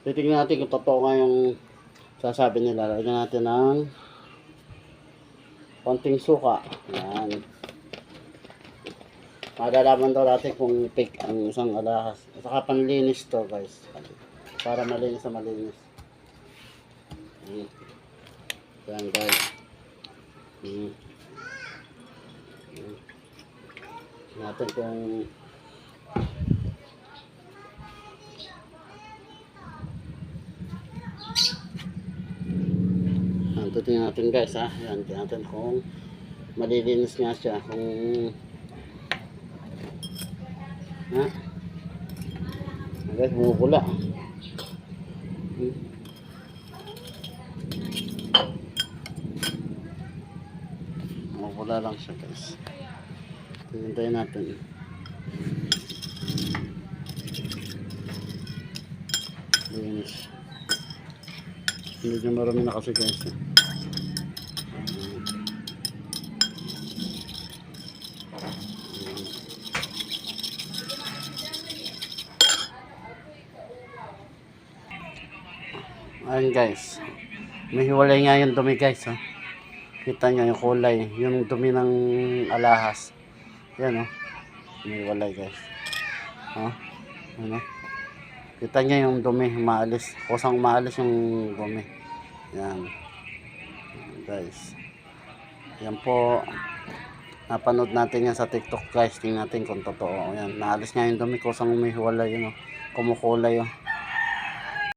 Titingnan natin kung totoo nga yung sasabi nila. Lagyan natin ng konting suka. Yan. Malalaman daw natin kung fake ang isang alahas. At saka panlinis to guys. Para malinis sa malinis. Yan guys. Natin kung tingnan natin guys ha. Yan, tingnan natin kung malilinis nga siya. Kung ha? Guys, bumubula. Bumubula lang siya guys. Hintayin natin. Linis. Hindi nyo marami na kasi guys. Ayan guys, may hiwalay nga yung dumi guys ha. Kita nyo yung kulay, yung dumi ng alahas. Yan may hiwalay guys. Ano? Kita nyo yung dumi, maalis. Kusang maalis yung dumi. Yan guys. Yan po, napanood natin yan sa TikTok guys. Tingnan natin kung totoo. Yan, naalis nga yung dumi, kusang may hiwalay yun kumukulay